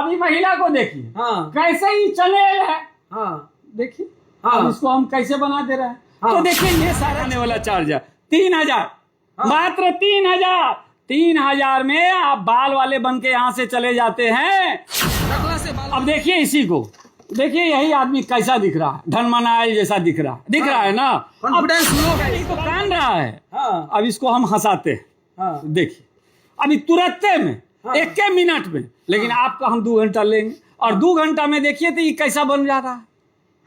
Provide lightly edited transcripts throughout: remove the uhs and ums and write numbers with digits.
अभी महिला को देखिए, हाँ कैसे ही चले है। हाँ देखिए हाँ। अब इसको हम कैसे बना दे रहे हैं। हाँ। तो देखिए ये सारा आने वाला चार्ज है 3000, मात्र 3000। 3000 में आप बाल वाले बन के यहाँ से चले जाते हैं। टकला से बाल। अब देखिए इसी को, देखिए यही आदमी कैसा दिख रहा है, धनमनायल जैसा दिख रहा है, दिख रहा है ना। कॉन्फिडेंस लो है। यही तो कान रहा है। हाँ अब इसको हम हंसाते हैं। हाँ देखिए अभी तुरंत में, हाँ। एक के मिनट में, लेकिन आपका हम 2 घंटा लेंगे और 2 घंटा में देखिए तो ये कैसा बन जा रहा है।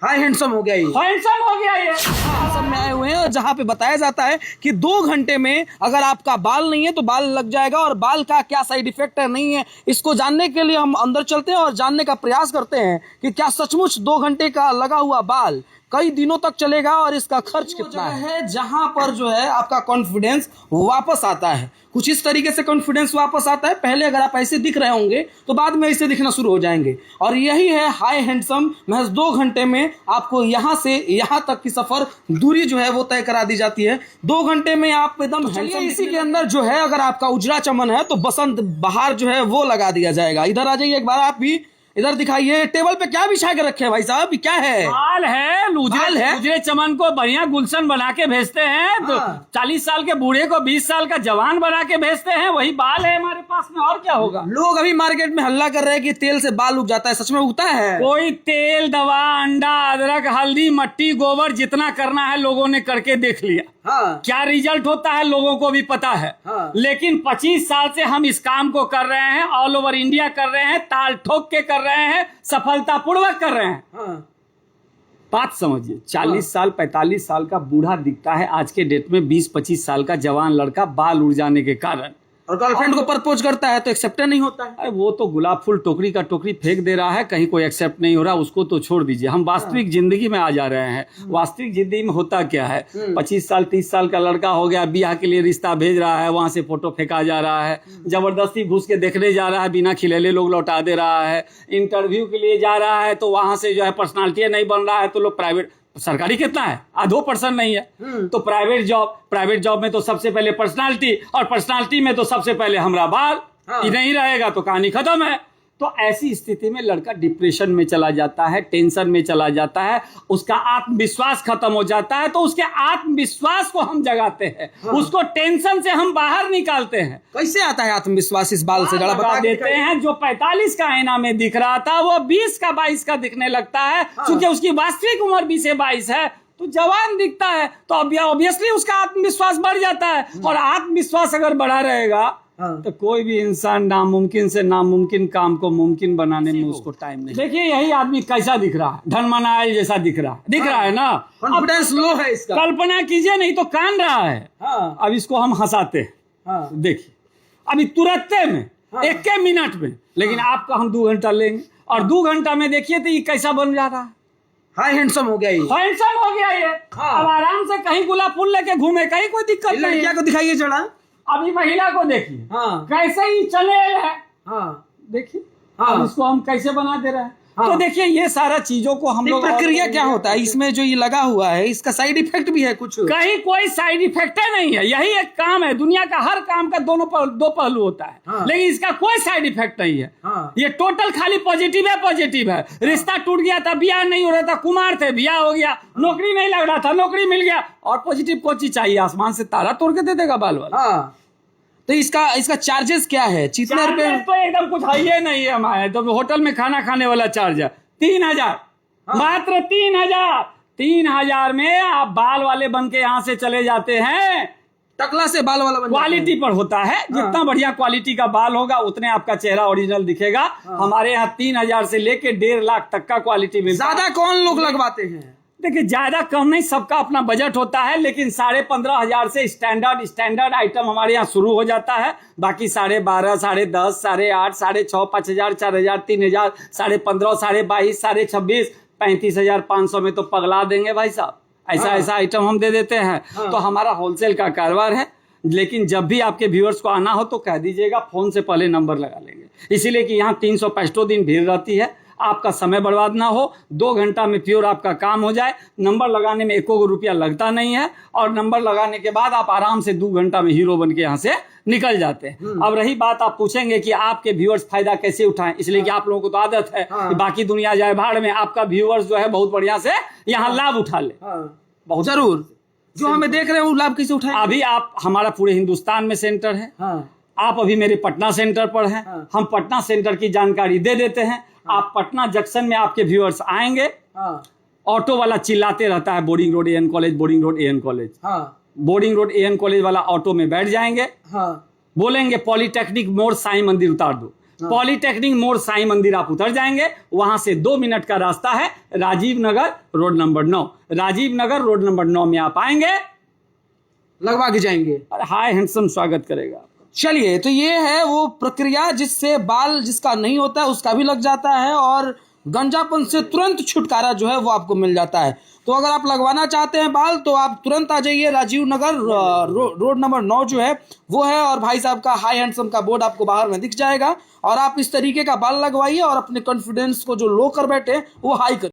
हाई हैंडसम हो गया ये। हैंडसम हो गया ये। सब में आए हुए हैं और जहाँ पे बताया जाता है कि 2 घंटे में अगर आपका बाल नहीं है तो बाल लग जाएगा, और बाल का क्या साइड इफेक्ट है नहीं है इसको जानने के लिए हम अंदर चलते हैं और जानने का प्रयास करते हैं कि क्या सचमुच 2 घंटे का लगा हुआ बाल कई दिनों तक चलेगा और इसका खर्च कितना है। जहां पर जो है आपका कॉन्फिडेंस वापस आता है, कुछ इस तरीके से कॉन्फिडेंस वापस आता है। पहले अगर आप ऐसे दिख रहे होंगे तो बाद में ऐसे दिखना शुरू हो जाएंगे, और यही है हाई हैंडसम। महज 2 घंटे में आपको यहां से यहां तक की सफर दूरी जो है वो तय करा दी जाती है। 2 घंटे में आप एकदम हैंडसम। इसी के अंदर जो है अगर आपका उजड़ा चमन है तो बसंत बहार जो है वो लगा दिया जाएगा। इधर आ जाइए एक बार, आप भी इधर दिखाइए। टेबल पे क्या बिछा के रखे हैं भाई साहब, क्या है? बाल है, बाल है। उजरे चमन को बढ़िया गुलशन बना के भेजते हैं। तो हाँ। 40 साल के बूढ़े को 20 साल का जवान बना के भेजते हैं। वही बाल है हमारे पास में, और क्या होगा। लोग अभी मार्केट में हल्ला कर रहे हैं कि तेल से बाल उग जाता है, सच में उगता है? कोई तेल, दवा, अंडा, अदरक, हल्दी, मट्टी, गोबर जितना करना है लोगों ने करके देख लिया। हाँ क्या रिजल्ट होता है लोगों को भी पता है। हाँ। लेकिन 25 साल से हम इस काम को कर रहे हैं, ऑल ओवर इंडिया कर रहे हैं, ताल ठोक के कर रहे हैं, सफलतापूर्वक कर रहे हैं। हाँ बात समझिए, 40 साल 45 साल का बूढ़ा दिखता है आज के डेट में 20-25 साल का जवान लड़का बाल उड़ जाने के कारण। और गर्लफ्रेंड को प्रपोज करता है तो एक्सेप्ट नहीं होता है। अरे वो तो गुलाब फूल टोकरी का टोकरी फेंक दे रहा है, कहीं कोई एक्सेप्ट नहीं हो रहा, उसको तो छोड़ दीजिए। हम वास्तविक जिंदगी में आ जा रहे हैं। वास्तविक जिंदगी में होता क्या है, 25 साल 30 साल का लड़का हो गया, ब्याह के लिए रिश्ता भेज रहा है, वहां से फोटो फेंका जा रहा है, जबरदस्ती घुस के देखने जा रहा है, बिना खिलेले लोग लौटा दे रहा है। इंटरव्यू के लिए जा रहा है तो वहां से जो है पर्सनालिटी नहीं बन रहा है तो लोग प्राइवेट, सरकारी कितना है, 2% नहीं है तो प्राइवेट जॉब में तो सबसे पहले पर्सनालिटी, और पर्सनालिटी में तो सबसे पहले हमरा बाल। ये नहीं रहेगा तो कहानी खत्म है। तो ऐसी स्थिति में लड़का डिप्रेशन में चला जाता है, टेंशन में चला जाता है, उसका आत्मविश्वास खत्म हो जाता है। तो उसके आत्मविश्वास को हम जगाते हैं, उसको टेंशन से हम बाहर निकालते हैं। कैसे आता है आत्मविश्वास इस बाल से? जरा बता देते हैं। जो 45 का आईना में दिख रहा था वो 20 का 22 का दिखने लगता है। क्योंकि उसकी वास्तविक उम्र 20 से 22 है तो जवान दिखता है, तो ऑब्वियसली उसका आत्मविश्वास बढ़ जाता है। और आत्मविश्वास अगर बढ़ा रहेगा तो कोई भी इंसान नामुमकिन से नामुमकिन काम को मुमकिन बनाने में उसको टाइम नहीं। देखिए यही आदमी कैसा दिख रहा है, धनमनायल जैसा दिख रहा है ना। कॉन्फिडेंस लो है इसका। कल्पना कीजिए, नहीं तो कान रहा है। हाँ अब इसको हम हंसाते हैं। हाँ देखिए अभी तुरंत में, एक के मिनट में, लेकिन आपका हम 2 घंटा लेंगे और 2 घंटा में देखिए तो ये कैसा बन जा रहा है। हाई हैंडसम हो गया ये। हैंडसम हो गया ये। हाँ। अब आराम से कहीं गुलाब फूल लेके घूमे, कहीं कोई दिक्कत नहीं लड़किया है। को दिखाइए जरा। अभी महिला को देखिए, हाँ कैसे ही चले है। हाँ देखिए हाँ। अब इसको हम कैसे बना दे रहे हैं। हाँ। तो देखिए ये सारा चीजों को हम लोग, प्रक्रिया क्या होता है इसमें जो ये लगा हुआ है, इसका साइड इफेक्ट भी है कुछ? कहीं कोई साइड इफेक्ट नहीं है। यही एक काम है, दुनिया का हर काम का दो पहलू होता है। हाँ। लेकिन इसका कोई साइड इफेक्ट नहीं है। हाँ। ये टोटल खाली पॉजिटिव है। रिश्ता टूट गया था, ब्याह नहीं हो रहा था, कुमार थे, ब्याह हो गया, नौकरी नहीं लग रहा था, नौकरी मिल गया, और पॉजिटिव कौन चीज चाहिए, आसमान से तारा तोड़ के दे देगा बाल वाला। हाँ तो इसका चार्जेस क्या है? कितने रुपए? तो एकदम कुछ है ये नहीं है हमारे। तो होटल में खाना खाने वाला चार्ज है 3000, मात्र 3000। 3000 में आप बाल वाले बन के यहाँ से चले जाते हैं। टकला से बाल वाला बन जाता है। क्वालिटी पर होता है, जितना बढ़िया क्वालिटी का बाल होगा उतने आपका चेहरा ओरिजिनल दिखेगा। हमारे यहाँ 3000 से लेके 1.5 लाख तक का क्वालिटी मिलता है। ज्यादा कौन लोग लगवाते हैं? देखिए ज्यादा कम नहीं, सबका अपना बजट होता है, लेकिन 15,500 से स्टैंडर्ड आइटम हमारे यहाँ शुरू हो जाता है। बाकी 12.5, 10.5, 8.5, 6.5, 5,000, 4,000, 3,000, 15,500, 22,500, 26,500, 35,500 में तो पगला देंगे भाई साहब। ऐसा आइटम हम दे देते हैं। तो हमारा होलसेल का कारोबार है। लेकिन जब भी आपके व्यूअर्स को आना हो तो कह दीजिएगा, फोन से पहले नंबर लगा लेंगे। इसीलिए कि यहाँ 365 दिन भीड़ रहती है। आपका समय बर्बाद ना हो, 2 घंटा में प्योर आपका काम हो जाए। नंबर लगाने में 1 रुपया लगता नहीं है और नंबर लगाने के बाद आप आराम से 2 घंटा में हीरो बन के यहाँ से निकल जाते हैं। अब रही बात, आप पूछेंगे कि आपके व्यूअर्स फायदा कैसे उठाएं, इसलिए कि आप लोगों को तो आदत है कि बाकी दुनिया जाए भाड़ में, आपका व्यूअर्स जो है बहुत बढ़िया से यहाँ लाभ उठा ले। बहुत जरूर, जो हमें देख रहे हैं वो लाभ कैसे उठाएं? अभी आप, हमारा पूरे हिंदुस्तान में सेंटर है। आप अभी मेरे पटना सेंटर पर हैं। हम पटना सेंटर की जानकारी दे देते हैं। आप पटना जंक्शन में आपके व्यूअर्स आएंगे, ऑटो वाला चिल्लाते रहता है boarding road AN college, boarding road AN college. Boarding road AN college वाला ऑटो में बैठ जाएंगे, बोलेंगे पॉलीटेक्निक मोड़ साईं मंदिर उतार दो। पॉलीटेक्निक मोड़ साईं मंदिर आप उतर जाएंगे, वहां से 2 मिनट का रास्ता है, Rajiv Nagar road number 9। Rajiv Nagar road number 9 में आप आएंगे, लगवा के जाएंगे, हाय हैंडसम स्वागत करेगा। चलिए, तो ये है वो प्रक्रिया जिससे बाल जिसका नहीं होता है उसका भी लग जाता है और गंजापन से तुरंत छुटकारा जो है वो आपको मिल जाता है। तो अगर आप लगवाना चाहते हैं बाल तो आप तुरंत आ जाइए, राजीव नगर रोड नंबर 9 जो है वो है, और भाई साहब का हाई हैंडसम का बोर्ड आपको बाहर में दिख जाएगा और आप इस तरीके का बाल लगवाइए और अपने कॉन्फिडेंस को जो लो कर बैठे वो हाई कर